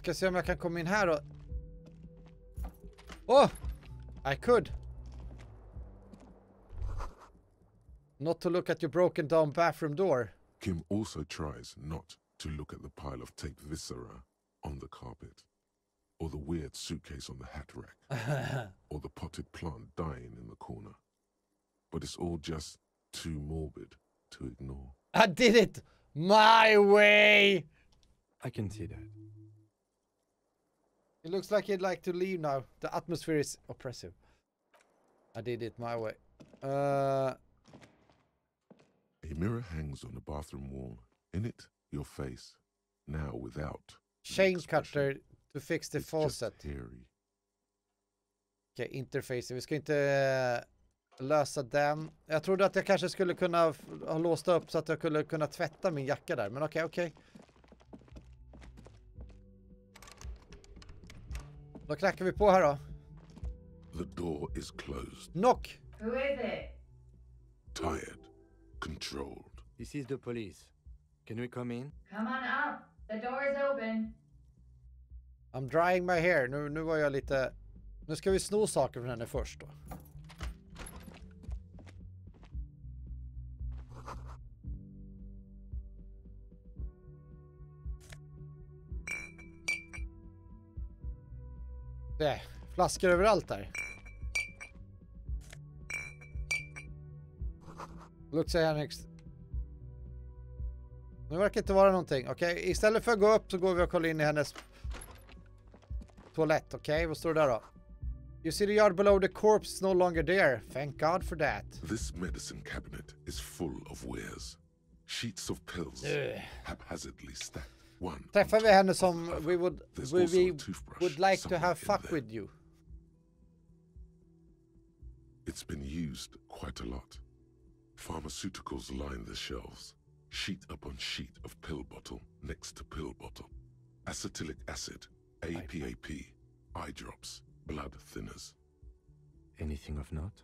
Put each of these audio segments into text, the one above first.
Ska se om jag kan komma in här och... Oh! I could. Not to look at your broken down bathroom door. Kim also tries not to look at the pile of taped viscera on the carpet, or the weird suitcase on the hat rack, or the potted plant dying in the corner. But it's all just too morbid to ignore. I did it my way! I can see that. It looks like you'd like to leave now. The atmosphere is oppressive. I did it my way. A mirror hangs on the bathroom wall. In it, your face. Now without. Chain cutter to fix the faucet. Okej, interface. Vi ska inte lösa den. Jag trodde att jag kanske skulle kunna ha låst upp så att jag skulle kunna tvätta min jacka där. Men okej. Då knackar vi på här då. The door is closed. Knock! Who is it? Tired. Controlled. This is the police. Can we come in? Come on up. The door is open. I'm drying my hair. Nu var jag lite... Nu ska vi sno saker från henne först då. Det flaskor överallt där. Looks like next. Nu verkar inte vara någonting. Okej, istället för att gå upp så går vi och kollar in i hennes toalett. Okej, vad står det där då? You see the yard below the corpse is no longer there. Thank God for that. This medicine cabinet is full of wares. Sheets of pills, haphazardly stacked. One. Träffar vi henne som we would like to have fuck there. with you. It's been used quite a lot. Pharmaceuticals line the shelves. Sheet upon sheet of pill bottle next to pill bottle. Acetylic acid, APAP, eye drops, blood thinners. Anything of note?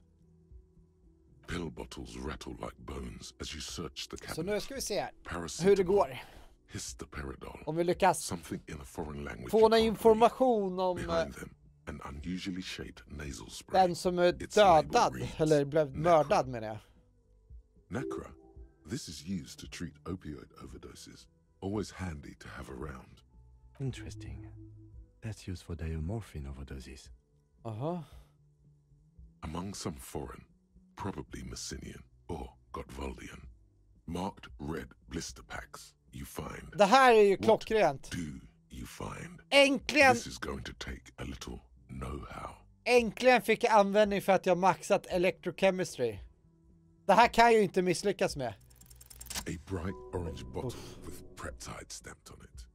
Pill bottles rattle like bones as you search the cabinet. Så nu ska vi se här hur det Paracetamol, går. Histoparidol. Om vi lyckas Something in a foreign language. få någon information om Behind them, an unusually shaped nasal spray. den som är Its dödad label reads eller blev mördad menar jag. Nacra. This is used to treat opioid overdoses. Always handy to have around. Interesting. That's used for diamorphine overdoses. Aha. Among some foreign, probably Messinian or Gotvaldian, marked red blister packs you find. Det här är ju What klockrent. do you find? Äntligen! This is going to take a little know-how. Äntligen fick jag användning för att jag maxat electrochemistry. Det här kan jag ju inte misslyckas med. A bright orange bottle with peptide stamped on it.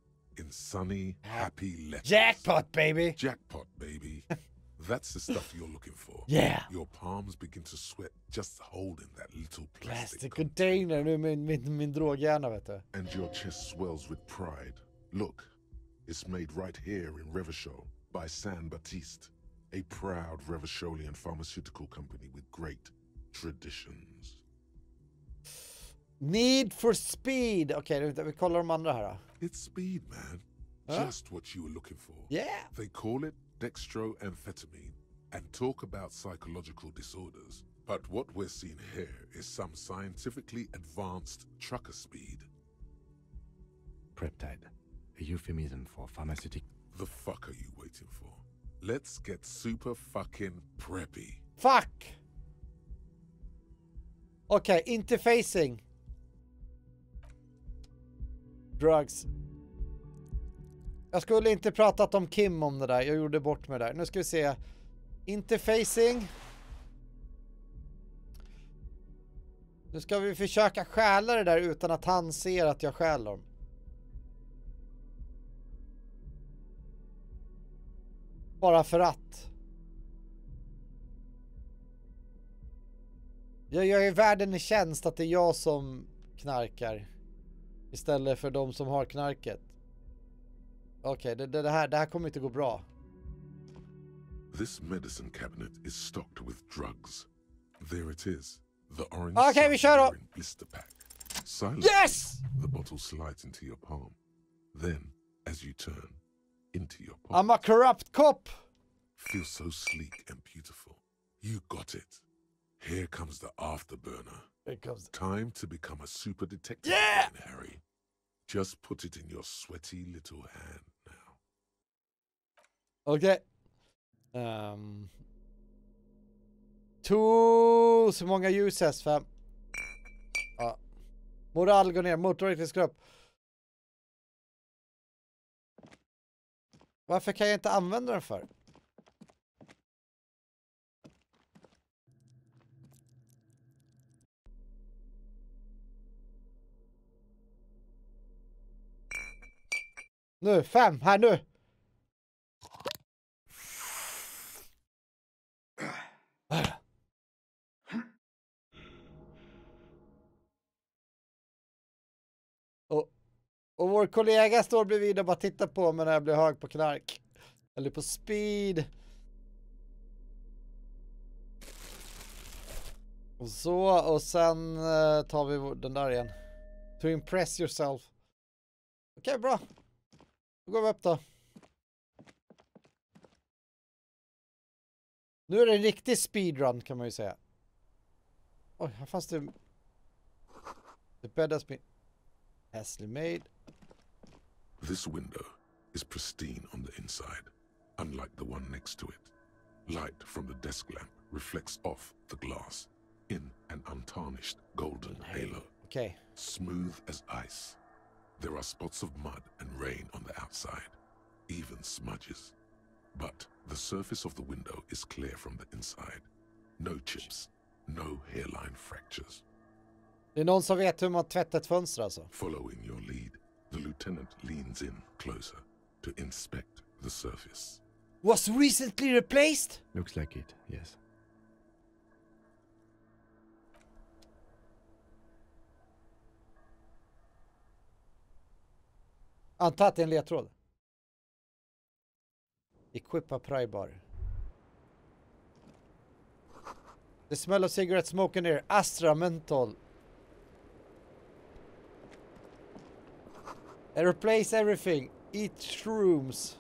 In sunny, happy letters. Jackpot baby! Jackpot, baby. That's the stuff you're looking for. Yeah. Your palms begin to sweat just holding that little plastic. Plastic container, nu min droghjärna vet du. And your chest swells with pride. Look, it's made right here in Revachol by San Baptiste, a proud Revacholian pharmaceutical company with great traditions. Need for speed. Okej, vi kollar de andra här då. It's speed, man. Just what you were looking for. Yeah. They call it dextroamphetamine and talk about psychological disorders. But what we're seeing here is some scientifically advanced trucker speed. Peptide. A euphemism for pharmaceutical. The fuck are you waiting for? Let's get super fucking preppy. Fuck! Okej, interfacing. Drugs. Jag skulle inte pratat om Kim om det där. Jag gjorde bort mig där. Nu ska vi se. Interfacing. Nu ska vi försöka stjäla det där utan att han ser att jag stjäl dem. Bara för att. Jag gör ju världen en tjänst att det är jag som knarkar. Istället för de som har knarket. Okej, det här kommer inte gå bra. This medicine cabinet is stocked with drugs. There it is. The orange vi kör då. blister pack. Silent. Yes! The bottle slides into your palm. Then, as you turn, into your pocket. I'm a corrupt cop! Feel so sleek and beautiful. You got it. Here comes the afterburner. Here comes... Time to become a super detective Yeah! again, Harry. Just put it in your sweaty little hand now. Okej. Tools, hur många uses? 5. Ja. Moral går ner, motorutvecklingsgrupp. Varför kan jag inte använda den för? Nu, 5, här nu! Och vår kollega står bredvid och bara tittar på mig när jag blir hög på knark. Eller på speed. Och så, och sen tar vi den där igen. To impress yourself. Okej, bra. Då går vi upp då. Nu är det en riktig speedrun kan man ju säga. Oj, här fanns det... The bed has been... Hasly made. This window is pristine on the inside, unlike the one next to it. Light from the desk lamp reflects off the glass in an untarnished golden halo. Okay. Smooth as ice. There are spots of mud and rain on the outside, even smudges. But the surface of the window is clear from the inside. No chips, no hairline fractures. Det är någon som vet hur man tvättar ett fönster alltså. Following your lead, the lieutenant leans in closer to inspect the surface. Was recently replaced? Looks like it, yes. Antar att det är en ledtråd. Equipa prybar. The smell of cigarette smoke in air. Astra menthol. Replace everything. Eat shrooms.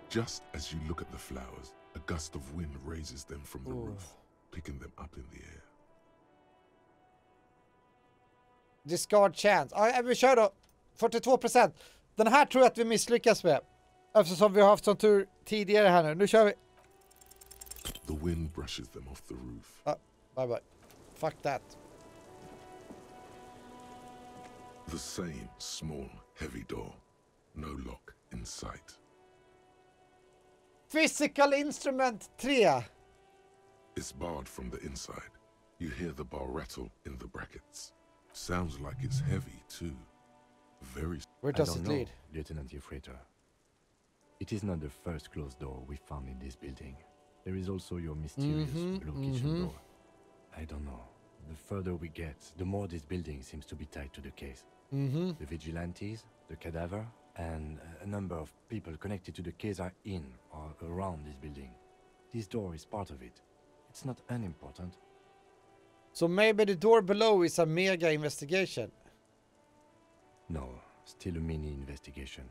Just as you look at the flowers, a gust of wind raises them from the roof, picking them up in the air. Discard chance. Ja, vi kör då. 42%. Den här tror jag att vi misslyckas med. Eftersom vi har haft sån tur tidigare här nu. Nu kör vi. The wind brushes them off the roof. Bye bye. Fuck that. The same small, heavy door. No lock in sight. Physical instrument 3. It's barred from the inside. You hear the bar rattle in the brackets. Sounds like it's heavy too. Very... Where does it lead? Lieutenant Euphrata. It is not the first closed door we found in this building. There is also your mysterious blue kitchen door. I don't know. The further we get, the more this building seems to be tied to the case. The vigilantes, the cadaver, and a number of people connected to the case are in or around this building. This door is part of it. It's not unimportant. So maybe the door below is a mega investigation. No, still a mini investigation.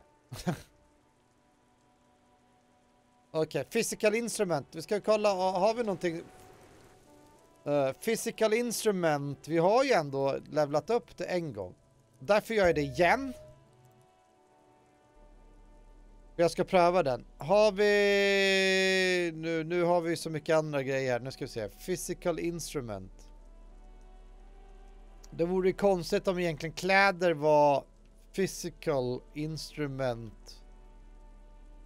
Okej, physical instrument. Vi ska kolla, har vi någonting? Physical instrument. Vi har ju ändå levlat upp det en gång. Därför gör jag det igen. Jag ska pröva den. Har vi... Nu har vi så mycket andra grejer. Nu ska vi se. Physical instrument. Det vore konstigt om egentligen kläder var physical instrument.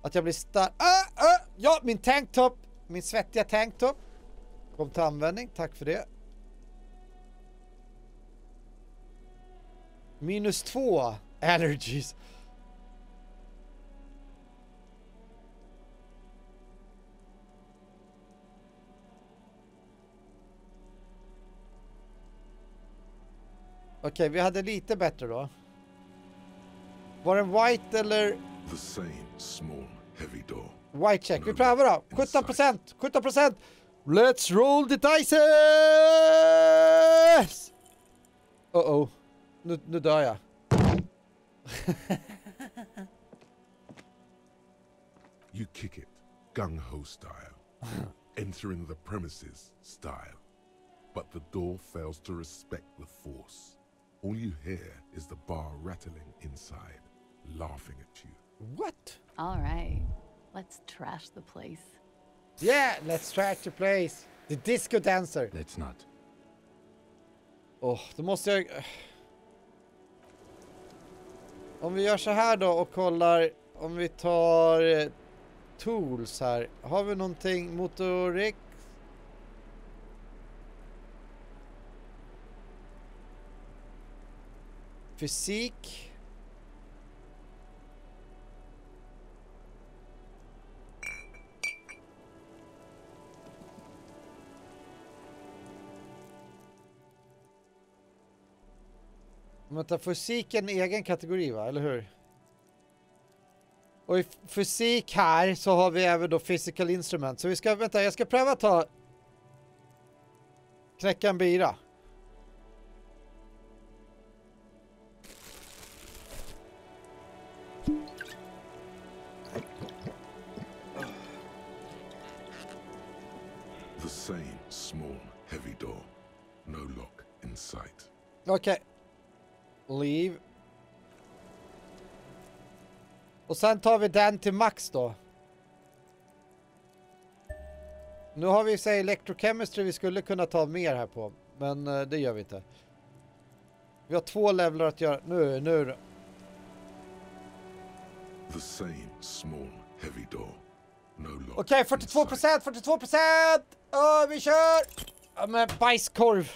Att jag blir stark. Ja, min tanktop. Min svettiga tanktop. Kom till användning. Tack för det. -2 allergies. Okej, vi hade lite bättre då. Var den white eller... The same small, heavy door. White check. Vi prövar då. 17%. 17%. Let's roll the dices! Nu dör jag. You kick it, gung-ho style, entering the premises style. But the door fails to respect the force. All you hear is the bar rattling inside, laughing at you. What? All right, let's trash the place. Yeah, let's trash the place. The disco dancer. Let's not. Då måste jag... Om vi gör så här då och kollar, om vi tar tools här. Har vi någonting motorik? Fysik. Vänta, fysik är en egen kategori va, eller hur? Och i fysik här så har vi även då physical instrument. Så vi ska, vänta, jag ska pröva ta knäcka en bira. The same small, heavy door. No lock in sight. Okej. Leave. Och sen tar vi den till max då. Nu har vi säg electrochemistry vi skulle kunna ta mer här på. Men det gör vi inte. Vi har 2 levlar att göra. Nu då. The same small, heavy door. No lock. Okej, in sight. 42%! Vi kör! Ja, med bajskorv.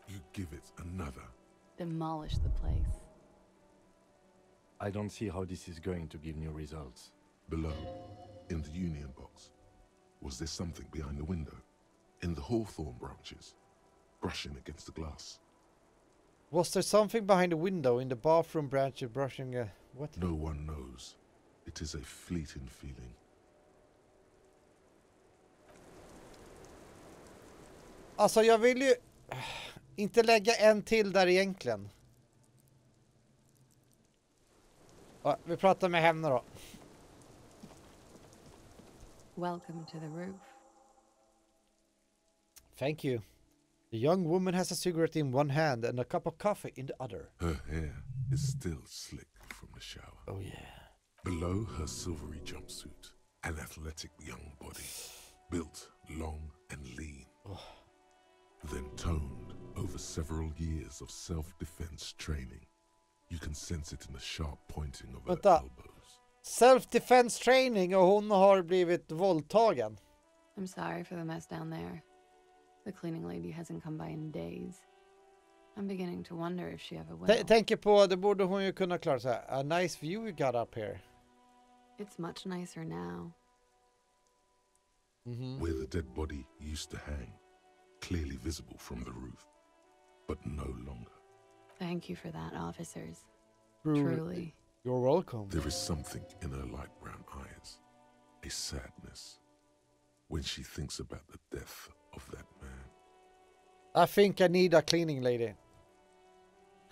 You give it another. Demolish the place. I don't see how this is going to give new results. Below, in the union box, was there something behind the window? In the hawthorn branches, brushing against the glass? Was there something behind the window in the bathroom branch brushing what? No one knows. It is a fleeting feeling. Alltså jag vill ju inte lägga en till där egentligen. Ja, vi pratar med henne då. Welcome to the roof. Thank you. The young woman has a cigarette in one hand and a cup of coffee in the other. Her hair is still slick from the shower. Oh yeah. Below her silvery jumpsuit, an athletic young body, built long and lean. Then toned over several years of self-defense training. You can sense it in the sharp pointing of her elbows. Self-defense training och hon har blivit våldtagen. I'm sorry for the mess down there. The cleaning lady hasn't come by in days. I'm beginning to wonder if she ever will. Tänker på, det borde hon ju kunna klara sig. A nice view we got up here. It's much nicer now. Where the dead body used to hang, clearly visible from the roof, but no longer. Thank you for that, officers. Truly. You're welcome. There is something in her light brown eyes, a sadness, when she thinks about the death of that man. I think I need a cleaning lady.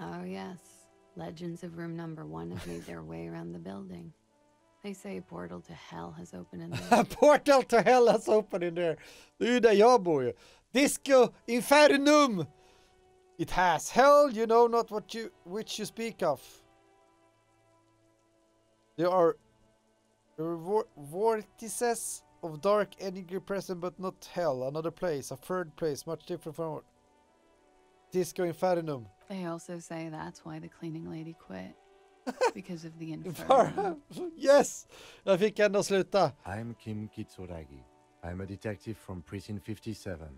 Oh, yes. Legends of room number 1 have made their way around the building. They say a portal to hell has opened in there. A portal to hell has opened in there. Det är ju där jag bor ju. Disco Infernum. It has hell, you know not what which you speak of. There are vortices of dark energy present, but not hell. Another place, a third place, much different from Disco Infernum. They also say that's why the cleaning lady quit. Because of the inferno. Yes! Jag fick ändå sluta. I'm Kim Kitsuragi. I'm a detective from Precinct 57.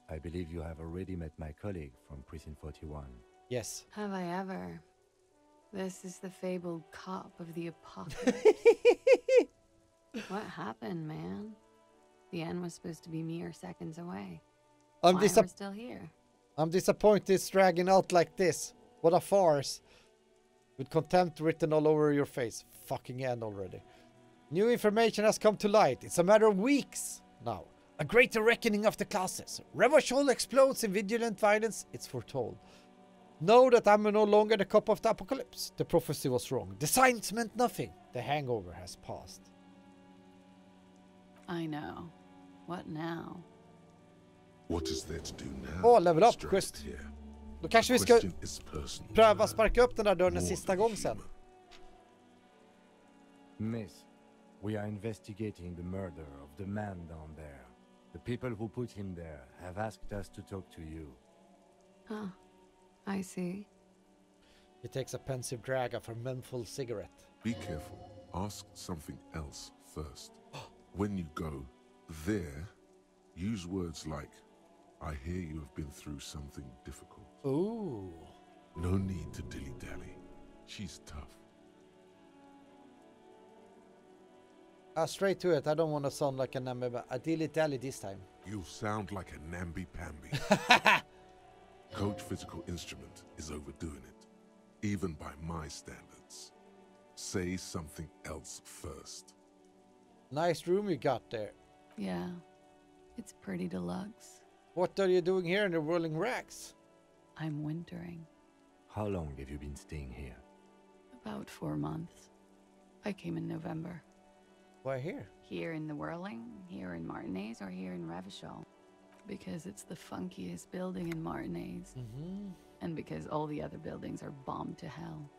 I believe you have already met my colleague from Precinct 41. Yes. Have I ever? This is the fabled cop of the apocalypse. What happened, man? The end was supposed to be mere seconds away. Why we're still here? I'm disappointed it's dragging out like this. What a farce. With contempt written all over your face. Fucking end already. New information has come to light. It's a matter of weeks now. A greater reckoning of the classes. Revolution explodes in vigilant violence, it's foretold. Know that I'm no longer the cop of the apocalypse. The prophecy was wrong. The signs meant nothing. The hangover has passed. I know. What now? What is there to do now? Åh, level up, Straight quest. here. Då kanske vi The ska question is personal. pröva sparka upp den där dörren en More sista than gång sen. human. Miss, we are investigating the murder of the man down there. The people who put him there have asked us to talk to you. Huh. I see. He takes a pensive drag of her menthol cigarette. Be careful. Ask something else first. When you go there, use words like, I hear you have been through something difficult. Ooh. No need to dilly-dally. She's tough. Straight to it. I don't want to sound like a namby, but a dilly-dally this time. You sound like a namby-pamby. Coach physical instrument is overdoing it, even by my standards. Say something else first. Nice room you got there. Yeah. It's pretty deluxe. What are you doing here in the Rolling Racks? I'm wintering. How long have you been staying here? About 4 months. I came in November. Why here? Here in the Whirling, here in Martinez, or here in Revachol. Because it's the funkiest building in Martinez. And because all the other buildings are bombed to hell.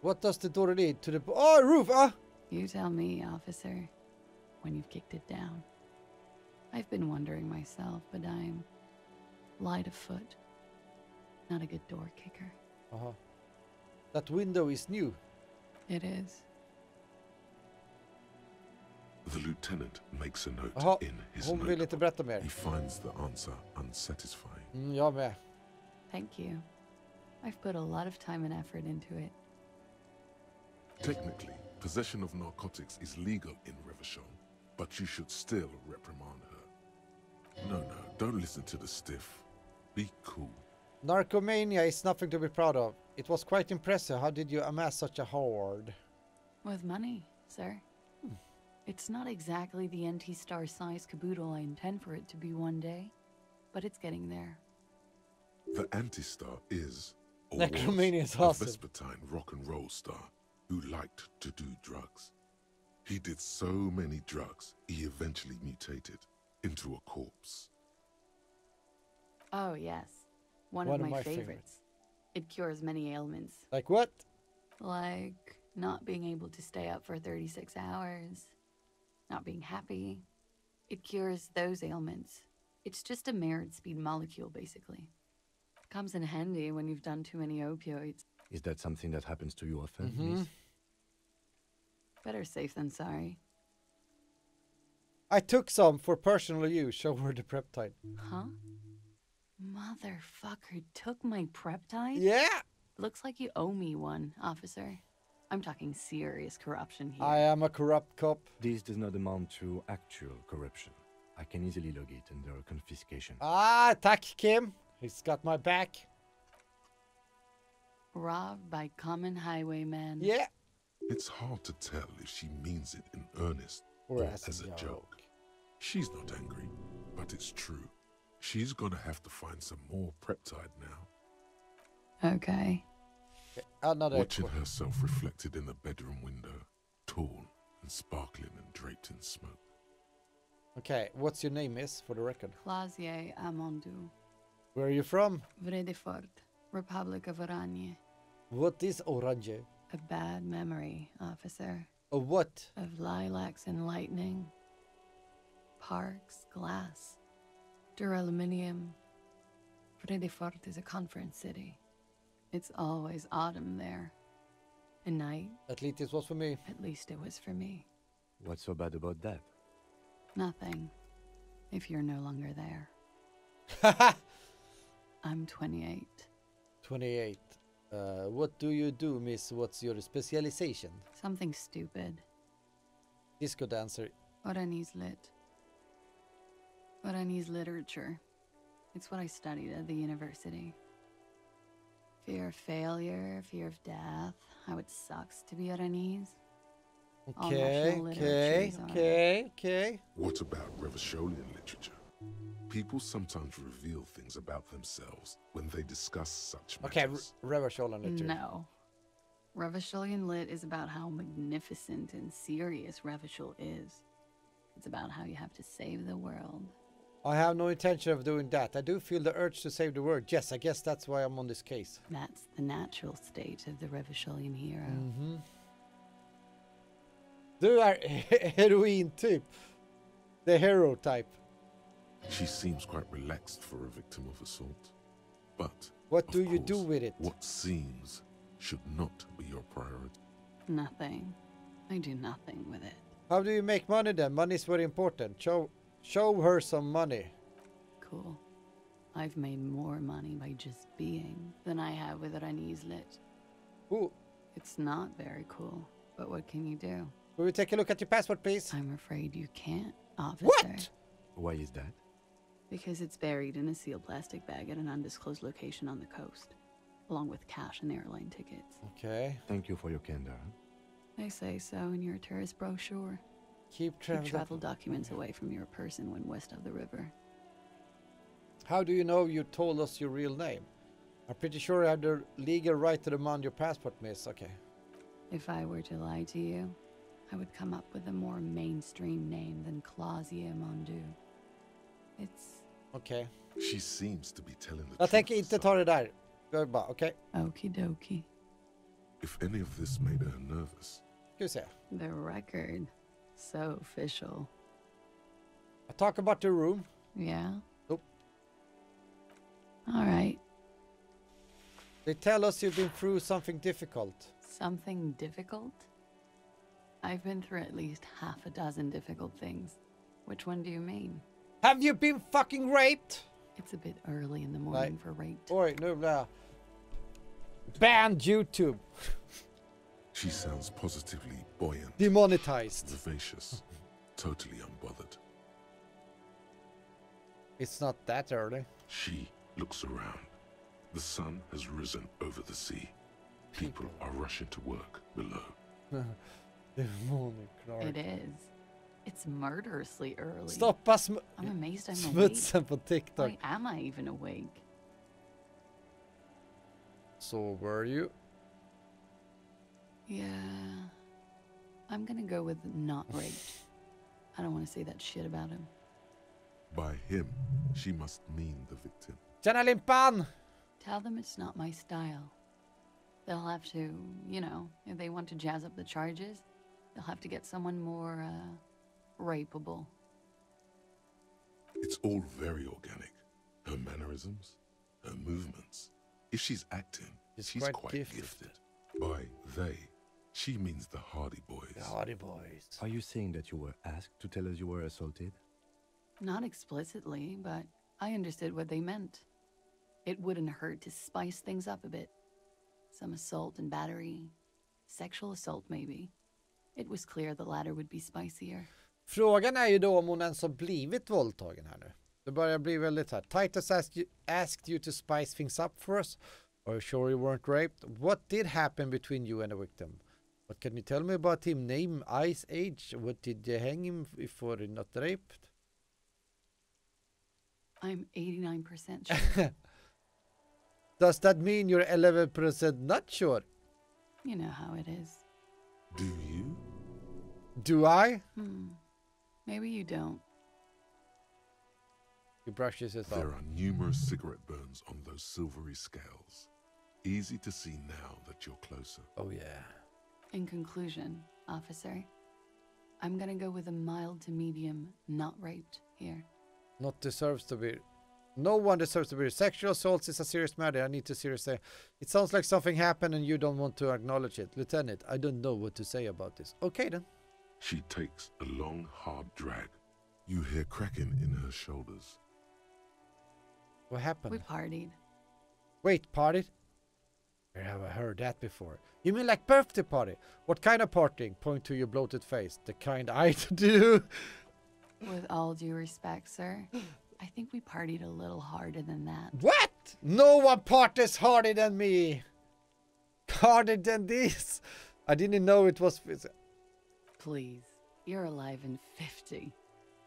What does the door lead to the... Oh, roof! Ah! You tell me, officer, when you've kicked it down. I've been wondering myself, but I'm light of foot. Not a good door kicker. Uh-huh. That window is new. It is. The lieutenant makes a note Jaha, in his hon vill inte berätta mer. He finds the answer unsatisfying. Jag med. Thank you. I've put a lot of time and effort into it. Technically, possession of narcotics is legal in Revachol, but you should still reprimand her. No, don't listen to the stiff. Be cool. Narcomania is nothing to be proud of. It was quite impressive. How did you amass such a hoard? With money, sir. It's not exactly the NT-star size caboodle I intend for it to be one day, but it's getting there. The anti-star is, or Necromania is was, awesome. a Vespertine rock and roll star who liked to do drugs. He did so many drugs, he eventually mutated into a corpse. Oh, yes. One of my favorites. It cures many ailments. Like what? Like not being able to stay up for 36 hours. Not being happy. It cures those ailments. It's just a merit speed molecule, basically. Comes in handy when you've done too many opioids. Is that something that happens to you often, Miss? Better safe than sorry. I took some for personal use. Show her the peptide. Huh? Motherfucker took my Preptide? Yeah! Looks like you owe me one, officer. I'm talking serious corruption here. I am a corrupt cop. This does not amount to actual corruption. I can easily log it under confiscation. Ah, tack Kim. He's got my back. Robbed by common highwaymen. Yeah. It's hard to tell if she means it in earnest Or or as as a a joke. joke. She's not angry, but it's true. She's gonna have to find some more Preptide now. Okay. Another Watching herself reflected in the bedroom window, tall and sparkling and draped in smoke. Okay, what's your name, miss, for the record? Clausier Amondou. Where are you from? Vredefort, Republic of Oranje. What is Orange? A bad memory, officer. A what? Of lilacs and lightning. Parks, glass. Duraluminium. Vredefort is a conference city. It's always autumn there. A night, At least it was for me. at least it was for me. What's so bad about that? Nothing. If you're no longer there. I'm 28. 28. What do you do, miss? What's your specialization? Something stupid. Disco dancer. Oranese lit. Oranese literature. It's what I studied at the university. Fear of failure, fear of death, how it sucks to be Oranese. All Okay, national okay, literatures are- okay, okay. What about Revacholian literature? People sometimes reveal things about themselves when they discuss such Okej, matters. Reversiolen lite. No. Revacholian lit is about how magnificent and serious Revachol is. It's about how you have to save the world. I have no intention of doing that. I do feel the urge to save the world. Yes, I guess that's why I'm on this case. That's the natural state of the Revacholian hero. Du är heroin-typ. The hero type. She seems quite relaxed for a victim of assault. But What of do you do course, with it? What seems should not be your priority. Nothing. I do nothing with it. How do you make money then? Money is very important. Show her some money. Cool. I've made more money by just being than I have with Rani's lit. Ooh. It's not very cool, but what can you do? Will we take a look at your passport, please? I'm afraid you can't, officer. What? Why is that? Because it's buried in a sealed plastic bag at an undisclosed location on the coast, along with cash and airline tickets. Okay. Thank you for your candor. They say so in your tourist brochure. Keep Keep travel documents away from your person when west of the river. How do you know you told us your real name? I'm pretty sure I have the legal right to demand your passport, miss. Okay. If I were to lie to you, I would come up with a more mainstream name than Claudia Mondu. It's Okay. She seems to be telling the Jag tänker truth. inte ta det där. Jag bara, okej. okie dokie. If any of this made her nervous, Ska vi se. The record. So official. I talk about the room. Yeah? Nope. All right. They tell us you've been through something difficult. Something difficult? I've been through at least half a dozen difficult things. Which one do you mean? Have you been fucking raped? It's a bit early in the morning for rape. Oj, nu blir jag... Banned YouTube. she sounds positively buoyant, Demonetized. vivacious, totally unbothered. It's not that early. She looks around. The sun has risen over the sea. People are rushing to work below. It is. It's murderously early. Stoppa I'm amazed I'm awake. smutsen på TikTok. Why am I even awake? So were you? Yeah. I'm gonna go with not raped. I don't want to say that shit about him. By him, she must mean the victim. Tjena Limpan! Tell them it's not my style. They'll have to, you know, if they want to jazz up the charges, they'll have to get someone more, rapeable. It's all very organic. Her mannerisms, her movements. If she's acting, she's quite gifted. By they, she means the Hardy Boys. The Hardy Boys. Are you saying that you were asked to tell us you were assaulted? Not explicitly, but I understood what they meant. It wouldn't hurt to spice things up a bit. Some assault and battery. Sexual assault, maybe. It was clear the latter would be spicier. Frågan är ju då om hon ens har blivit våldtagen här nu. Det börjar bli väldigt här. Titus asked you to spice things up for us. Are you sure you weren't raped? What did happen between you and the victim? What can you tell me about him? Name, eyes, age? What did you hang him for not raped? I'm 89% sure. Does that mean you're 11% not sure? You know how it is. Do you? Do I? Maybe you don't. He brushes his There off. are numerous cigarette burns on those silvery scales. Easy to see now that you're closer. Oh yeah. In conclusion, officer, I'm gonna go with a mild to medium not raped here. Not deserves to be. No one deserves to be. Sexual assault is a serious matter. I need to seriously. It sounds like something happened and you don't want to acknowledge it. Lieutenant, I don't know what to say about this. Okay then. She takes a long, hard drag. You hear cracking in her shoulders. What happened? We partied. Wait, party? Where have I heard that before? You mean like birthday party? What kind of partying? Point to your bloated face. The kind I do. With all due respect, sir, I think we partied a little harder than that. What? No one parties harder than me. Harder than this. I didn't know it was. Please, you're alive in 50.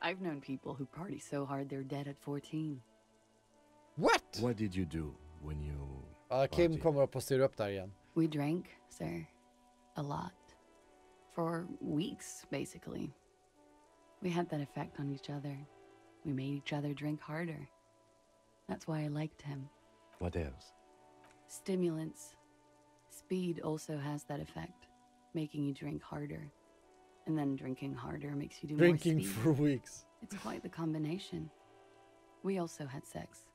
I've known people who party so hard they're dead at 14. What? What did you do when you... Kim partied? kommer upp och styr upp där igen. We drank, sir. A lot. For weeks, basically. We had that effect on each other. We made each other drink harder. That's why I liked him. What else? Stimulants. Speed also has that effect, making you drink harder. And then drinking harder makes you do Drinking more speed. for weeks. It's quite the combination. We also had sex.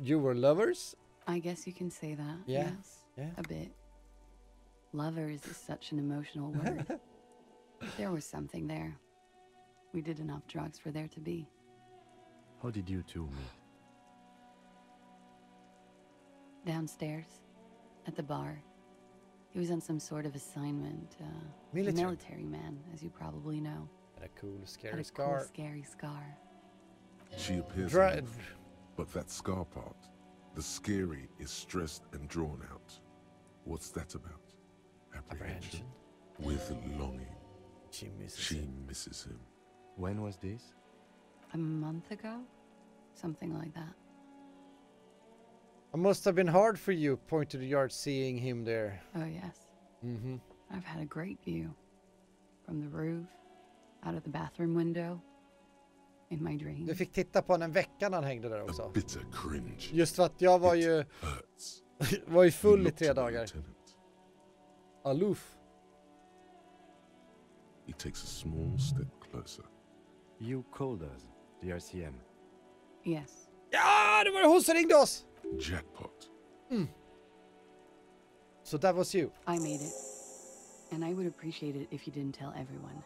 You were lovers? I guess you can say that. Yeah, Yes. yeah. A bit. Lovers is such an emotional word. There was something there. We did enough drugs for there to be. How did you two meet? Downstairs, at the bar. He was on some sort of assignment. Military. Military man, as you probably know. And a cool, Had scary a scar. cool, scary scar. She appears Dra- enough, but that scar part, the scary, is stressed and drawn out. What's that about? Apprehension. With longing. She misses She him. misses him. When was this? A month ago? Something like that. It must have been hard for you, point to the yard, seeing him there. Oh, yes. Mm-hmm. I've had a great view. From the roof, out of the bathroom window, in my dreams. Du fick titta på honom en vecka när han hängde där A också. bitter cringe. Just för att jag var ju, It hurts. var ju You full i look 3 to the dagar. lieutenant. Aloof. He takes a small step closer. You called us, the RCM. Yes. Ja, det var hon som ringde oss! Jackpot. So that was you. I made it. And I would appreciate it if you didn't tell everyone.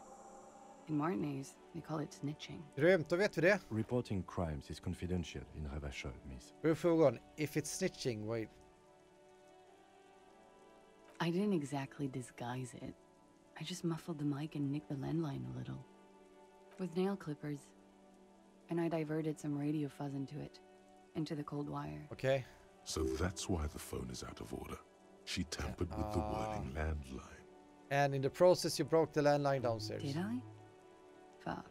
In Martinez, they call it snitching. Grymt, då vet vi det. Reporting crimes is confidential in Revachol, miss. Då är frågan, if it's snitching, wait. I didn't exactly disguise it. I just muffled the mic and nicked the landline a little. With nail clippers. And I diverted some radio fuzz into it. Into the cold wire. Okay. So that's why the phone is out of order. She tampered with the whirling landline. And in the process you broke the landline downstairs. Did I? Fuck.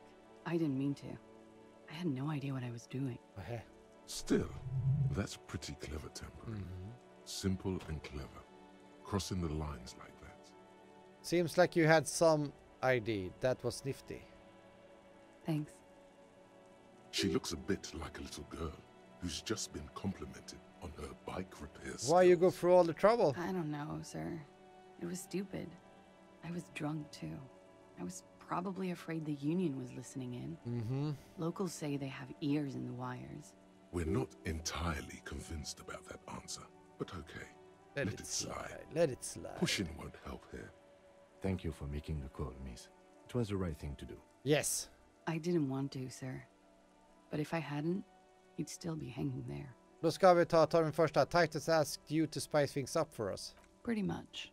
I didn't mean to. I had no idea what I was doing. Okay. Still, that's pretty clever tampering. Simple and clever. Crossing the lines like that. Seems like you had some ID. That was nifty. Thanks. She looks a bit like a little girl who's just been complimented on her bike repairs. Why you go through all the trouble? I don't know, sir. It was stupid. I was drunk too. I was probably afraid the union was listening in. Mm-hmm. Locals say they have ears in the wires. We're not entirely convinced about that answer, but okay. Let Let it it slide. Let it slide. Pushing won't help here. Thank you for making the call, miss. It was the right thing to do. Yes. I didn't want to, sir. But if I hadn't, he'd still be hanging there. Då ska vi ta den första. Titus asked you to spice things up for us. Pretty much.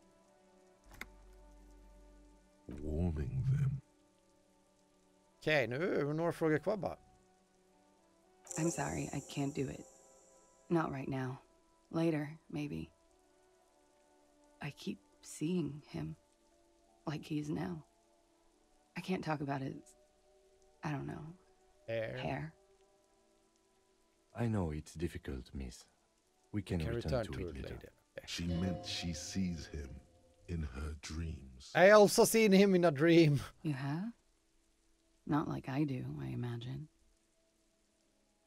Warming them. Okej, nu är det några frågor kvar bara. I'm sorry, I can't do it. Not right now. Later, maybe. I keep seeing him. Like he is now. I can't talk about his... I don't know. Hair. I know it's difficult, miss. We can return to it later. Okay. She meant she sees him in her dreams. I also seen him in a dream. You have? Not like I do, I imagine.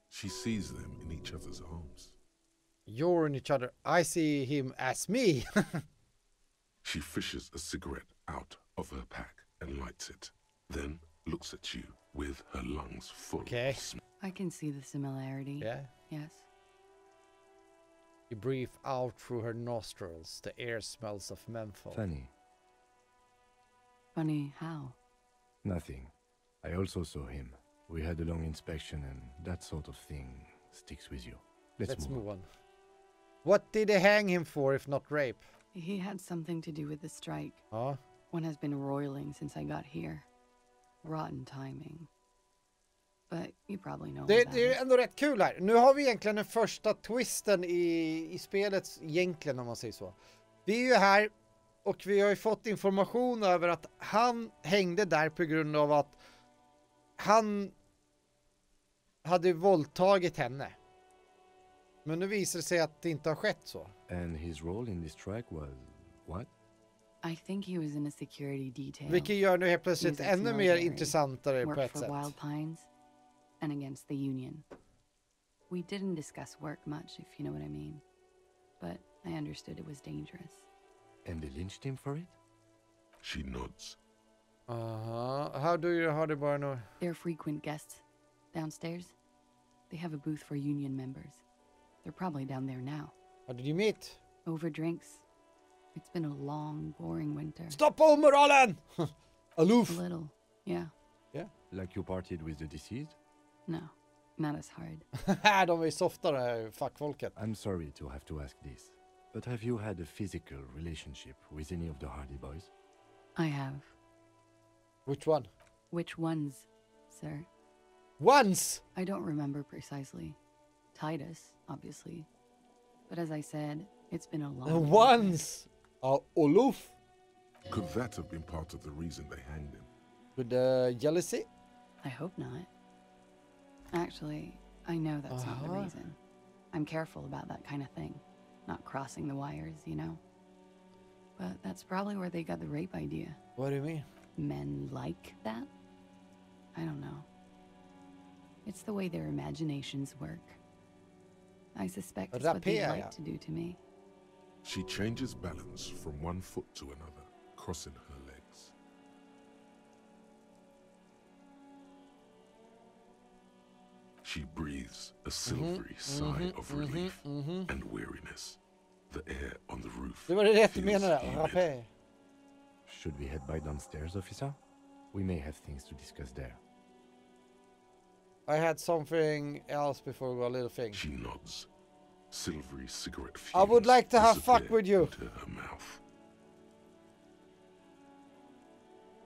She sees them in each other's arms. You're in each other. I see him as me. She fishes a cigarette out of her pack and lights it, then looks at you with her lungs full Okay. of smoke. I can see the similarity. Yeah. Yes. You breathe out through her nostrils. The air smells of menthol. Funny. Funny how? Nothing. I also saw him. We had a long inspection and that sort of thing sticks with you. Let's move on. What did they hang him for if not rape? He had something to do with the strike. Ja. One has been roiling since I got here. Rotten timing. But you probably know Det about är it. ändå rätt kul här. Nu har vi egentligen den första twisten i spelet, egentligen om man säger så. Vi är ju här Och vi har ju fått information över att han hängde där på grund av att han hade våldtagit henne. Men nu visar det sig att det inte har skett så. And his role in this track was what? I think he was in a security detail. Vilket gör nu helt plötsligt He was ännu mer ex-military, intressantare på worked ett for sätt. Wild Pines and against the Union. We didn't discuss work much, if you know what I mean. But I understood it was dangerous. And they lynched him for it? She nods. How do you know? They're frequent guests downstairs. They have a booth for Union members. They're probably down there now. How did you meet? Over drinks. It's been a long, boring winter. Stopp på moralen! Aloof. A little, yeah. Like you partied with the deceased? No, not as hard. De är ju softare, fackfolket. I'm sorry to have to ask this, but have you had a physical relationship with any of the Hardy Boys? I have. Which one? Which ones, sir? Once! I don't remember precisely. Titus, obviously. But as I said, it's been a long winter. Once! Aloof. Could that have been part of the reason they hanged him? With jealousy? I hope not. Actually, I know that's not the reason. I'm careful about that kind of thing. Not crossing the wires, you know? But that's probably where they got the rape idea. What do you mean? Men like that? I don't know. It's the way their imaginations work. I suspect it's what they'd Rapé, like ja. to do to me. She changes balance from one foot to another, crossing her legs. She breathes a silvery sigh of relief and weariness. The air on the roof Det var det rätt du feels menade. humid. Rapé. Should we head by downstairs, officer? We may have things to discuss there. I had something else before we go, a little thing. She nods. Silvery cigarette fumes I would like to have disappear fuck with you. into her mouth.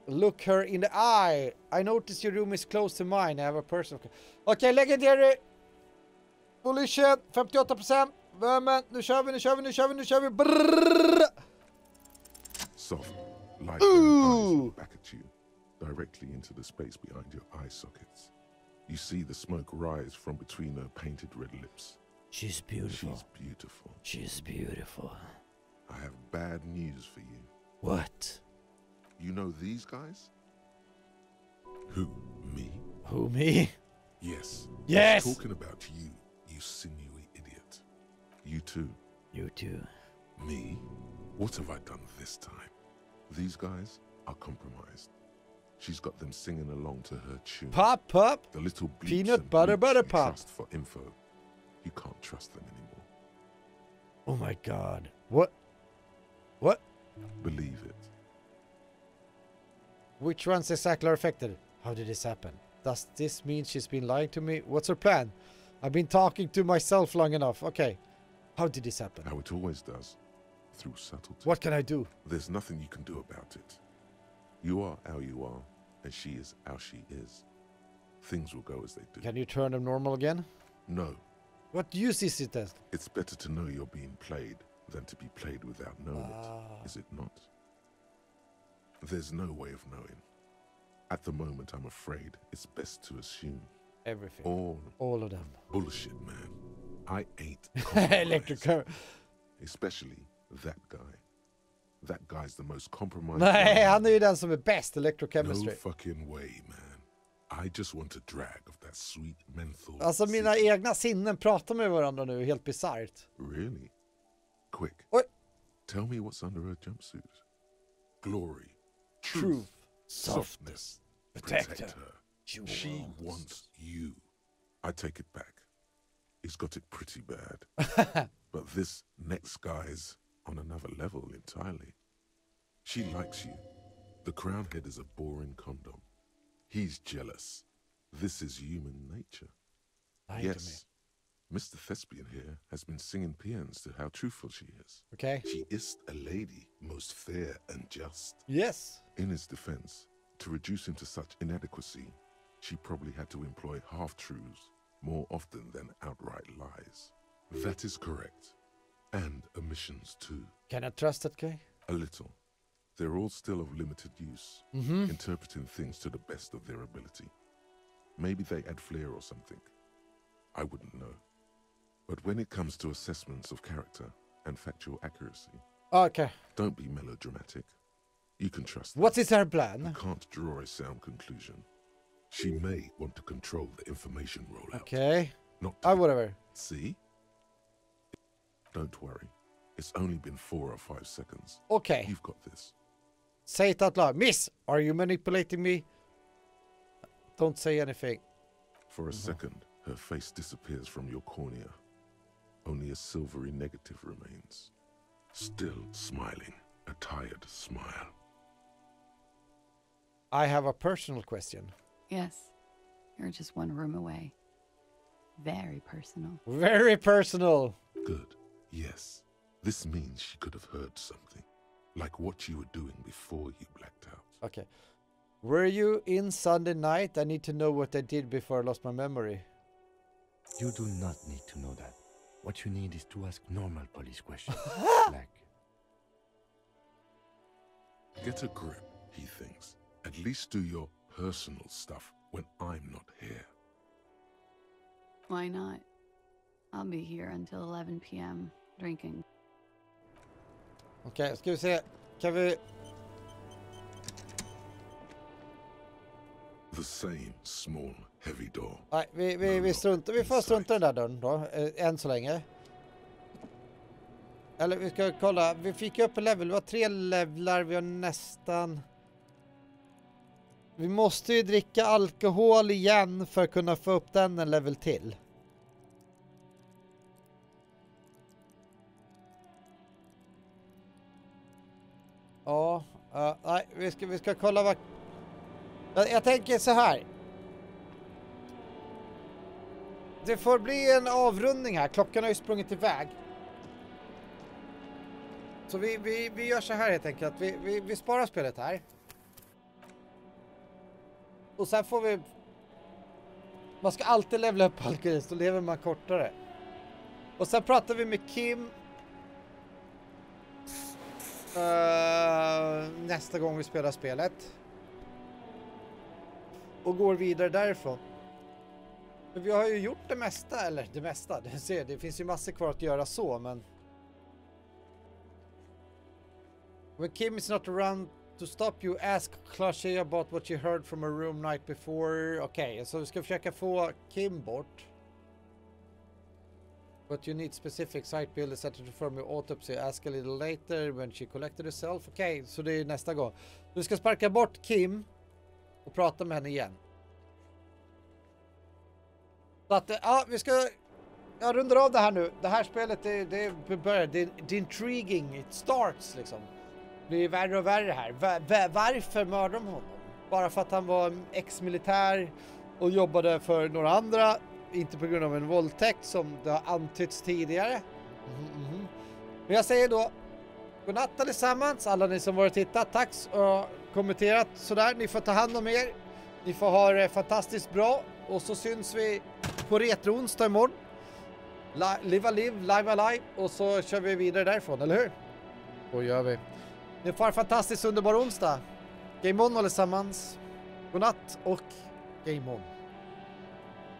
Look her in the eye. I notice your room is close to mine. I have a person. Okej, legendary. Bullishen, 58%. Men nu kör vi. Brrrr. Soft, light brown eyes back at you, directly into the space behind your eye sockets. You see the smoke rise from between her painted red lips. She's beautiful. She's beautiful. She's beautiful. I have bad news for you. What? You know these guys? Who, me? Who, me? Yes. Yes! I'm talking about you, you sinewy idiot. You too. You too. Me? What have I done this time? These guys are compromised. She's got them singing along to her tune. Pop. The little bleeps Peanut and butter, bleeps butter you pop. trust for info. You can't trust them anymore. Oh my god. What? Believe it. Which ones exactly are affected? How did this happen? Does this mean she's been lying to me? What's her plan? I've been talking to myself long enough. Okay. How did this happen? How it always does. Through subtlety. What can I do? There's nothing you can do about it. You are how you are, and she is how she is. Things will go as they do. Can you turn them normal again? No. What do you see it as? It's better to know you're being played than to be played without knowing it, is it not? There's no way of knowing. At the moment, I'm afraid it's best to assume. Everything. All of them. bullshit, man. I ain't Electric compromised. Especially that guy. That guy's the most compromised. Nej, han är ju den som är bäst, electrochemistry. No fucking way, man. I just want a drag of that sweet menthol. Alltså mina egna sinnen pratar med varandra nu, helt bisarrt. Really? Quick. Oj. Tell me what's under her jumpsuit. Glory. Truth. Softness. Protect her. She wants you. I take it back. He's got it pretty bad. But this next guy's on another level entirely. She likes you. The crown head is a boring condom. He's jealous. This is human nature. Yes. Mr. Thespian here has been singing paeans to how truthful she is. Okay. She is a lady, most fair and just. Yes. In his defense, to reduce him to such inadequacy, she probably had to employ half-truths more often than outright lies. That is correct. And omissions too. Can I trust that guy? A little. They're all still of limited use, interpreting things to the best of their ability. Maybe they add flair or something. I wouldn't know. But when it comes to assessments of character and factual accuracy, Okay. don't be melodramatic. You can trust them. What is her You plan? can't draw a sound conclusion. She may want to control the information rollout. Okay. Not Whatever. See? Don't worry. It's only been 4 or 5 seconds. Okay. You've got this. Say it out loud. Miss, are you manipulating me? Don't say anything. For a second, her face disappears from your cornea. Only a silvery negative remains. Still smiling, a tired smile. I have a personal question. Yes. You're just one room away. Very personal. Very personal. Good. Yes. This means she could have heard something. Like what you were doing before you blacked out. Okay. Were you in Sunday night? I need to know what I did before I lost my memory. You do not need to know that. What you need is to ask normal police questions. Like, Get a grip, he thinks. At least do your personal stuff when I'm not here. Why not? I'll be here until 11 p.m. drinking. Okej, ska vi se. Kan vi... The same small, heavy door. Nej, vi struntar. Vi får strunta i den där dörren då. Än så länge. Eller vi ska kolla. Vi fick upp en level. Vi har 3 levlar. Vi har nästan... Vi måste ju dricka alkohol igen för att kunna få upp den en level till. Ja, nej, vi ska kolla vad... Jag tänker så här. Det får bli en avrundning här. Klockan har ju sprungit iväg. Så vi gör så här helt enkelt. Vi sparar spelet här. Och sen får vi... Man ska alltid levla upp alkoholist, då lever man kortare. Och sen pratar vi med Kim. Nästa gång vi spelar spelet. Och går vidare därifrån. För vi har ju gjort det mesta, eller det mesta. Det finns ju massor kvar att göra så, men... When Kim is not around to stop you, ask Clashy about what you heard from a room night before. Okej, så vi ska försöka få Kim bort. But you need specific site builders that to perform your autopsy. Ask a little later when she collected herself. Okej, så det är nästa gång. Vi ska sparka bort Kim och prata med henne igen. Så att, ja, vi ska... Jag rundar av det här nu. Det här spelet, det börjar. Det är intriguing. It starts liksom. Det blir värre och värre här. Varför mördade de honom? Bara för att han var ex-militär och jobbade för några andra. Inte på grund av en våldtäkt som det har antytts tidigare. Men jag säger då, godnatt allesammans. Alla ni som varit och tittat, tack och kommenterat sådär. Ni får ta hand om er. Ni får ha det fantastiskt bra. Och så syns vi på retro-onsdag imorgon. Live a live, live a live. Och så kör vi vidare därifrån, eller hur? Och gör vi. Ni får en fantastiskt underbar onsdag. Game on allesammans. Godnatt och game on.